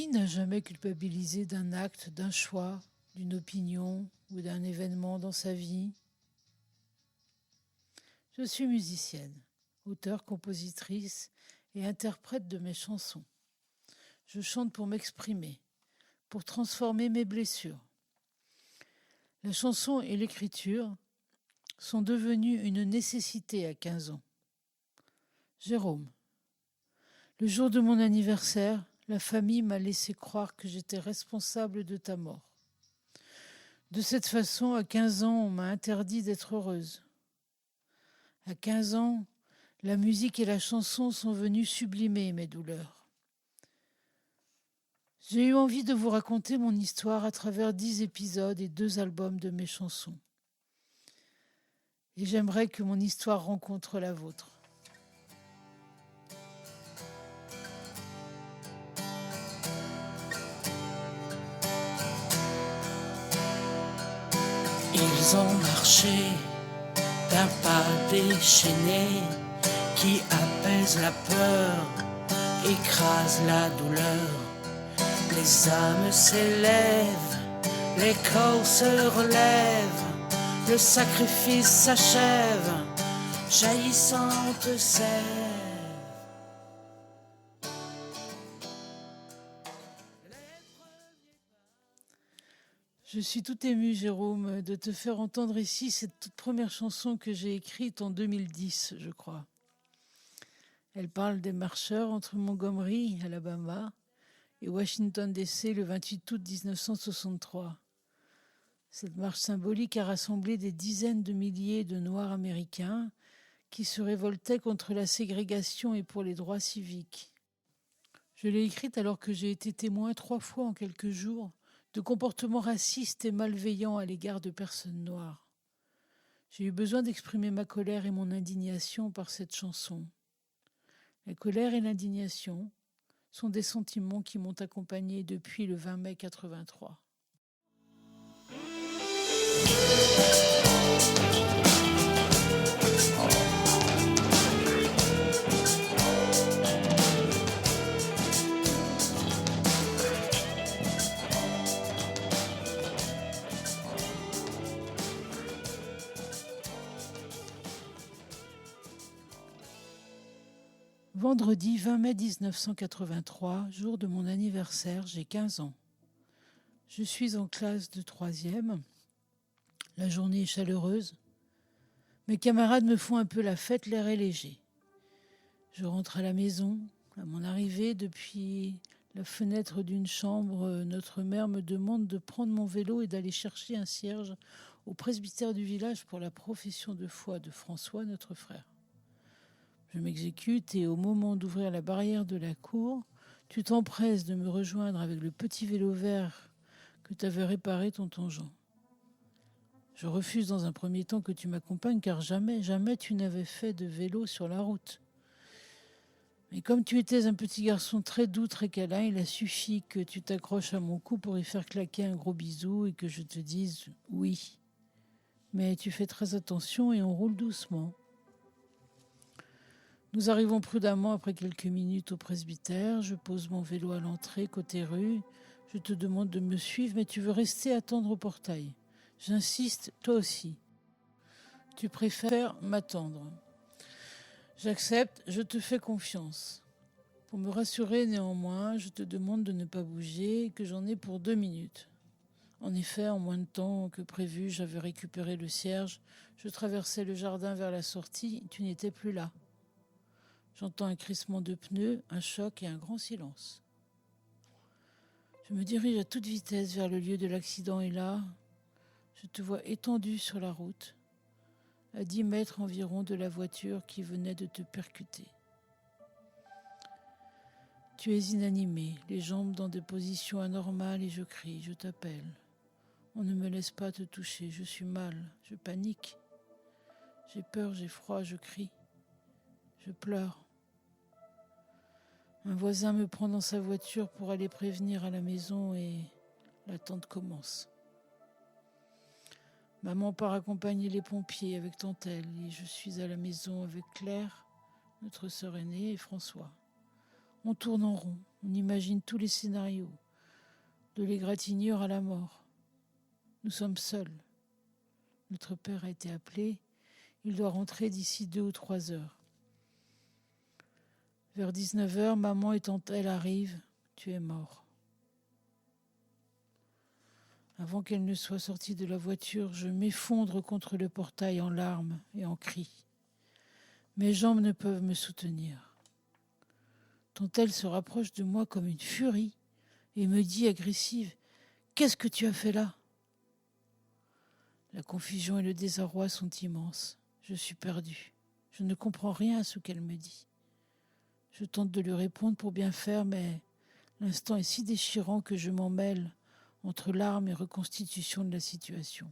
Qui n'a jamais culpabilisé d'un acte, d'un choix, d'une opinion ou d'un événement dans sa vie? Je suis musicienne, auteure, compositrice et interprète de mes chansons. Je chante pour m'exprimer, pour transformer mes blessures. La chanson et l'écriture sont devenues une nécessité à 15 ans. Jérôme, le jour de mon anniversaire, la famille m'a laissé croire que j'étais responsable de ta mort. De cette façon, à 15 ans, on m'a interdit d'être heureuse. À 15 ans, la musique et la chanson sont venues sublimer mes douleurs. J'ai eu envie de vous raconter mon histoire à travers 10 épisodes et 2 albums de mes chansons. Et j'aimerais que mon histoire rencontre la vôtre. Ils ont marché d'un pas déchaîné qui apaise la peur, écrase la douleur. Les âmes s'élèvent, les corps se relèvent, le sacrifice s'achève, jaillissante sève. Je suis tout émue, Jérôme, de te faire entendre ici cette toute première chanson que j'ai écrite en 2010, je crois. Elle parle des marcheurs entre Montgomery, Alabama, et Washington DC le 28 août 1963. Cette marche symbolique a rassemblé des dizaines de milliers de Noirs américains qui se révoltaient contre la ségrégation et pour les droits civiques. Je l'ai écrite alors que j'ai été témoin 3 fois en quelques jours de comportements racistes et malveillants à l'égard de personnes noires. J'ai eu besoin d'exprimer ma colère et mon indignation par cette chanson. La colère et l'indignation sont des sentiments qui m'ont accompagné depuis le 20 mai 83. Vendredi 20 mai 1983, jour de mon anniversaire, j'ai 15 ans. Je suis en classe de 3e. La journée est chaleureuse. Mes camarades me font un peu la fête, l'air est léger. Je rentre à la maison. À mon arrivée, depuis la fenêtre d'une chambre, notre mère me demande de prendre mon vélo et d'aller chercher un cierge au presbytère du village pour la profession de foi de François, notre frère. Je m'exécute et au moment d'ouvrir la barrière de la cour, tu t'empresses de me rejoindre avec le petit vélo vert que t'avais réparé tonton Jean. Je refuse dans un premier temps que tu m'accompagnes car jamais tu n'avais fait de vélo sur la route. Mais comme tu étais un petit garçon très doux, très câlin, il a suffi que tu t'accroches à mon cou pour y faire claquer un gros bisou et que je te dise oui. Mais tu fais très attention et on roule doucement. Nous arrivons prudemment après quelques minutes au presbytère. Je pose mon vélo à l'entrée, côté rue. Je te demande de me suivre, mais tu veux rester attendre au portail. J'insiste, toi aussi. Tu préfères m'attendre. J'accepte, je te fais confiance. Pour me rassurer néanmoins, je te demande de ne pas bouger et que j'en ai pour 2 minutes. En effet, en moins de temps que prévu, j'avais récupéré le cierge. Je traversais le jardin vers la sortie. Tu n'étais plus là. J'entends un crissement de pneus, un choc et un grand silence. Je me dirige à toute vitesse vers le lieu de l'accident et là, je te vois étendu sur la route, à 10 mètres environ de la voiture qui venait de te percuter. Tu es inanimé, les jambes dans des positions anormales et je crie, je t'appelle. On ne me laisse pas te toucher, je suis mal, je panique. J'ai peur, j'ai froid, je crie. Je pleure. Un voisin me prend dans sa voiture pour aller prévenir à la maison et l'attente commence. Maman part accompagner les pompiers avec Tantelle et je suis à la maison avec Claire, notre sœur aînée, et François. On tourne en rond, On imagine tous les scénarios, de l'égratignure à la mort. Nous sommes seuls. Notre père a été appelé. Il doit rentrer d'ici 2 ou 3 heures. Vers 19h, maman étant elle arrive, tu es mort. Avant qu'elle ne soit sortie de la voiture, je m'effondre contre le portail en larmes et en cris. Mes jambes ne peuvent me soutenir. Tante-elle se rapproche de moi comme une furie et me dit agressive « Qu'est-ce que tu as fait là ?» La confusion et le désarroi sont immenses. Je suis perdue. Je ne comprends rien à ce qu'elle me dit. Je tente de lui répondre pour bien faire, mais l'instant est si déchirant que je m'en mêle entre larmes et reconstitution de la situation.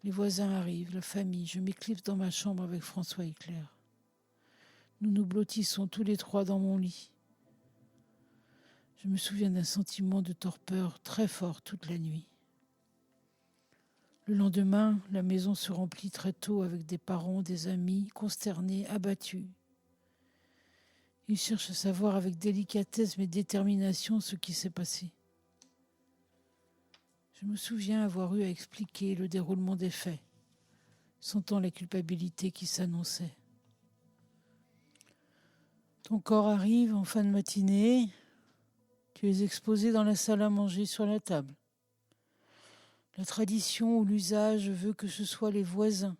Les voisins arrivent, la famille. Je m'éclipse dans ma chambre avec François et Claire. Nous nous blottissons tous les 3 dans mon lit. Je me souviens d'un sentiment de torpeur très fort toute la nuit. Le lendemain, la maison se remplit très tôt avec des parents, des amis, consternés, abattus. Ils cherchent à savoir avec délicatesse mais détermination ce qui s'est passé. Je me souviens avoir eu à expliquer le déroulement des faits, sentant la culpabilité qui s'annonçait. Ton corps arrive en fin de matinée, tu es exposé dans la salle à manger sur la table. La tradition ou l'usage veut que ce soit les voisins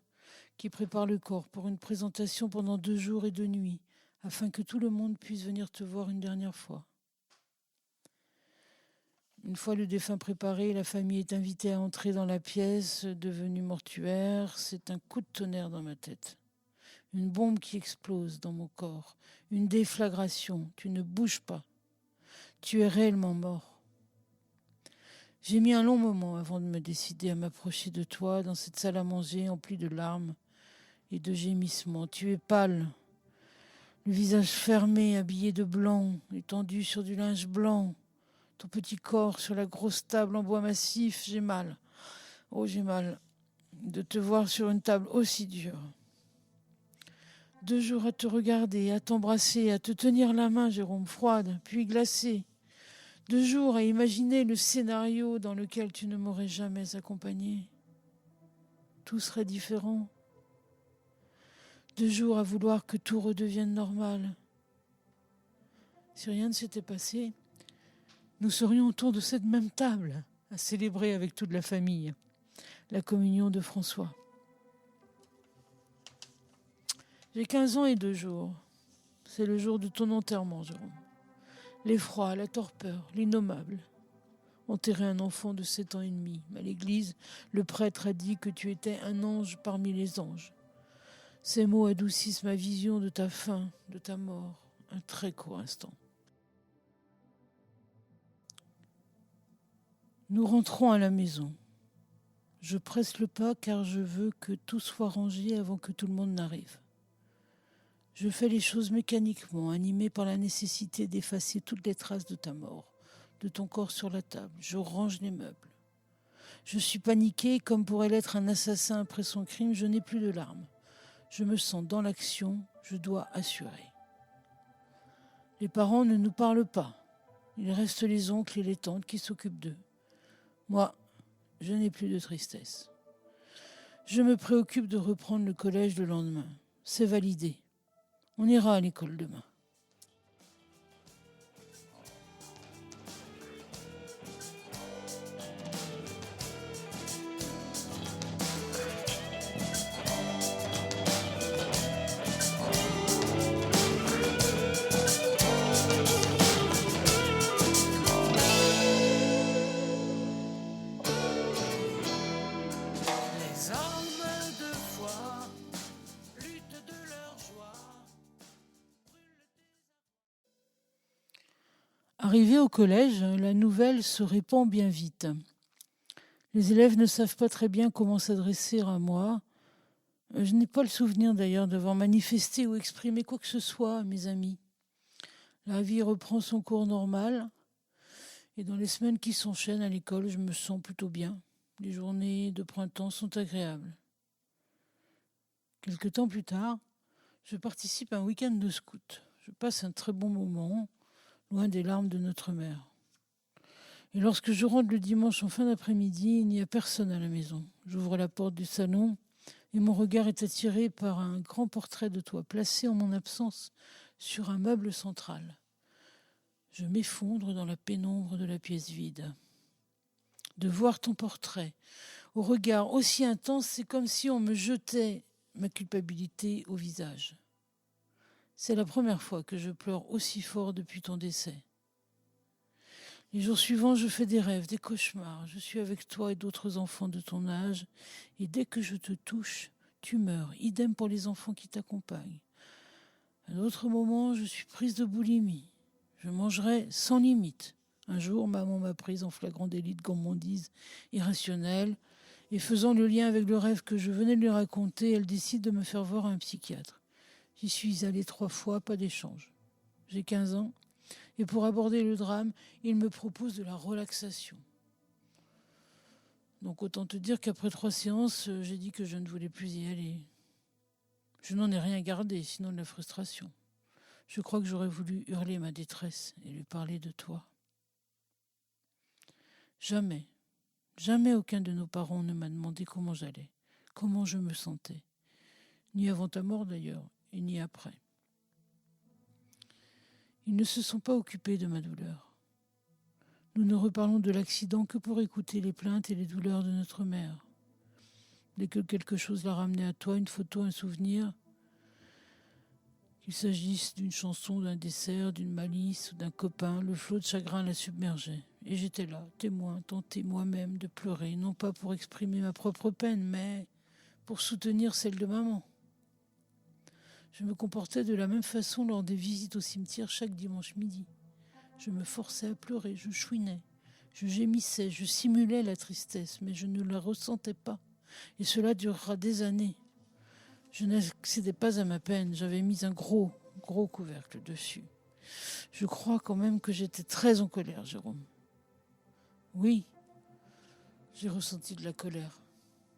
qui préparent le corps pour une présentation pendant 2 jours et 2 nuits, afin que tout le monde puisse venir te voir une dernière fois. Une fois le défunt préparé, la famille est invitée à entrer dans la pièce devenue mortuaire. C'est un coup de tonnerre dans ma tête. Une bombe qui explose dans mon corps. Une déflagration. Tu ne bouges pas. Tu es réellement mort. J'ai mis un long moment avant de me décider à m'approcher de toi dans cette salle à manger emplie de larmes et de gémissements. Tu es pâle, le visage fermé, habillé de blanc, étendu sur du linge blanc. Ton petit corps sur la grosse table en bois massif, j'ai mal. Oh, j'ai mal de te voir sur une table aussi dure. 2 jours à te regarder, à t'embrasser, à te tenir la main, Jérôme, froide, puis glacée. 2 jours à imaginer le scénario dans lequel tu ne m'aurais jamais accompagné. Tout serait différent. 2 jours à vouloir que tout redevienne normal. Si rien ne s'était passé, nous serions autour de cette même table à célébrer avec toute la famille la communion de François. J'ai 15 ans et 2 jours. C'est le jour de ton enterrement, Jérôme. L'effroi, la torpeur, l'innommable. Enterrer un enfant de 7 ans et demi. À l'église, le prêtre a dit que tu étais un ange parmi les anges. Ces mots adoucissent ma vision de ta fin, de ta mort, un très court instant. Nous rentrons à la maison. Je presse le pas car je veux que tout soit rangé avant que tout le monde n'arrive. Je fais les choses mécaniquement, animé par la nécessité d'effacer toutes les traces de ta mort, de ton corps sur la table. Je range les meubles. Je suis paniqué comme pourrait l'être un assassin après son crime. Je n'ai plus de larmes. Je me sens dans l'action. Je dois assurer. Les parents ne nous parlent pas. Il reste les oncles et les tantes qui s'occupent d'eux. Moi, je n'ai plus de tristesse. Je me préoccupe de reprendre le collège le lendemain. C'est validé. On ira à l'école demain. Arrivé au collège, la nouvelle se répand bien vite. Les élèves ne savent pas très bien comment s'adresser à moi. Je n'ai pas le souvenir d'ailleurs d'avoir manifesté ou exprimé quoi que ce soit à mes amis. La vie reprend son cours normal et dans les semaines qui s'enchaînent à l'école, je me sens plutôt bien. Les journées de printemps sont agréables. Quelque temps plus tard, je participe à un week-end de scout. Je passe un très bon moment. loin des larmes de notre mère. Et lorsque je rentre le dimanche en fin d'après-midi, il n'y a personne à la maison. J'ouvre la porte du salon et mon regard est attiré par un grand portrait de toi placé en mon absence sur un meuble central. Je m'effondre dans la pénombre de la pièce vide. De voir ton portrait, au regard aussi intense, c'est comme si on me jetait ma culpabilité au visage. C'est la première fois que je pleure aussi fort depuis ton décès. Les jours suivants, je fais des rêves, des cauchemars. Je suis avec toi et d'autres enfants de ton âge, et dès que je te touche, tu meurs. Idem pour les enfants qui t'accompagnent. À d'autres moments, je suis prise de boulimie. Je mangerai sans limite. Un jour, maman m'a prise en flagrant délit de gourmandise irrationnelle, et faisant le lien avec le rêve que je venais de lui raconter, elle décide de me faire voir un psychiatre. J'y suis allée 3 fois, pas d'échange. J'ai 15 ans, et pour aborder le drame, il me propose de la relaxation. Donc autant te dire qu'après 3 séances, j'ai dit que je ne voulais plus y aller. Je n'en ai rien gardé, sinon de la frustration. Je crois que j'aurais voulu hurler ma détresse et lui parler de toi. Jamais, jamais aucun de nos parents ne m'a demandé comment j'allais, comment je me sentais. Ni avant ta mort d'ailleurs, et ni après. Ils ne se sont pas occupés de ma douleur. Nous ne reparlons de l'accident que pour écouter les plaintes et les douleurs de notre mère. Dès que quelque chose l'a ramené à toi, une photo, un souvenir, qu'il s'agisse d'une chanson, d'un dessert, d'une malice ou d'un copain, le flot de chagrin la submergeait. Et j'étais là, témoin, tenté moi-même de pleurer, non pas pour exprimer ma propre peine, mais pour soutenir celle de maman. Je me comportais de la même façon lors des visites au cimetière chaque dimanche midi. Je me forçais à pleurer, je chouinais, je gémissais, je simulais la tristesse, mais je ne la ressentais pas. Et cela durera des années. Je n'accédais pas à ma peine, j'avais mis un gros couvercle dessus. Je crois quand même que j'étais très en colère, Jérôme. Oui, j'ai ressenti de la colère.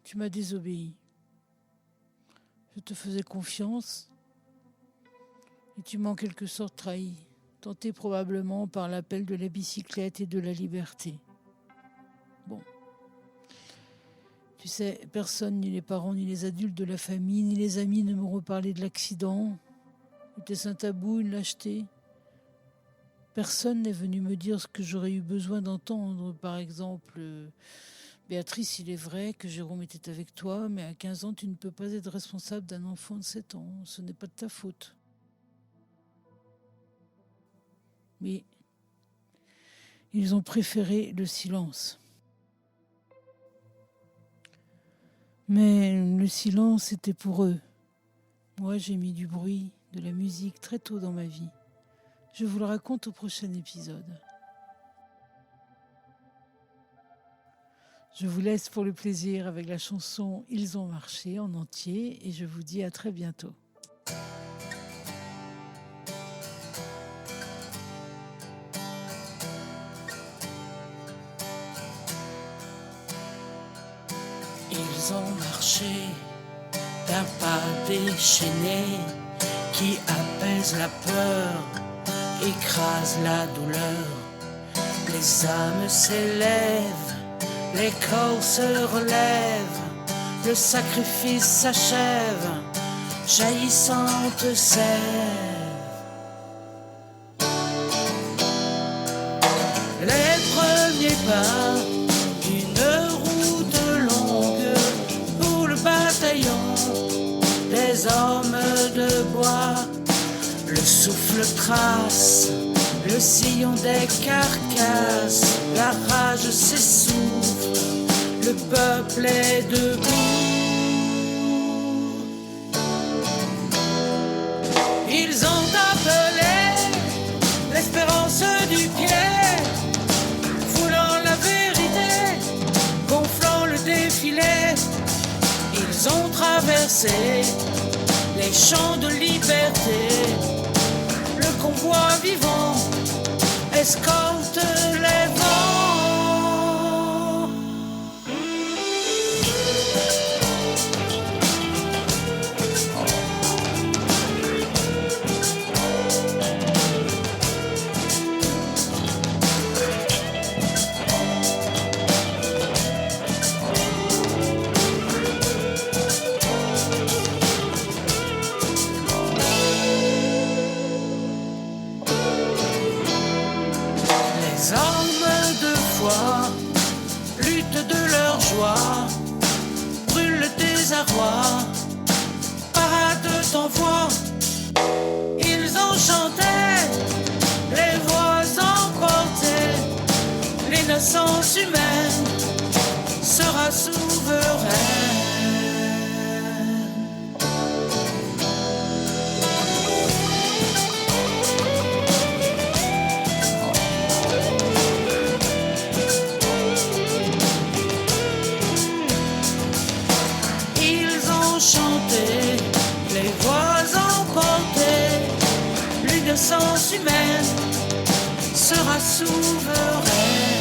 Tu m'as désobéi. Je te faisais confiance et tu m'as en quelque sorte trahi, tenté probablement par l'appel de la bicyclette et de la liberté. Bon. Tu sais, personne, ni les parents, ni les adultes de la famille, ni les amis ne m'ont reparlé de l'accident. Était-ce un tabou, une lâcheté ? Personne n'est venu me dire ce que j'aurais eu besoin d'entendre. Par exemple, Béatrice, il est vrai que Jérôme était avec toi, mais à 15 ans, tu ne peux pas être responsable d'un enfant de 7 ans. Ce n'est pas de ta faute. Mais ils ont préféré le silence. Mais le silence était pour eux. Moi, j'ai mis du bruit, de la musique très tôt dans ma vie. Je vous le raconte au prochain épisode. Je vous laisse pour le plaisir avec la chanson « Ils ont marché » en entier et je vous dis à très bientôt. Ils ont marché d'un pas déchaîné qui apaise la peur, écrase la douleur. Les âmes s'élèvent, les corps se relèvent, le sacrifice s'achève, jaillissante sève. Les premiers pas d'une route longue pour le bataillon des hommes de bois. Le souffle trace le sillon des carcasses, la rage s'essouffle, le peuple est debout. Ils ont appelé l'espérance du pied, foulant la vérité, gonflant le défilé. Ils ont traversé les champs de liberté, le convoi vivant escorte les vents. l'innocence humaine sera souveraine.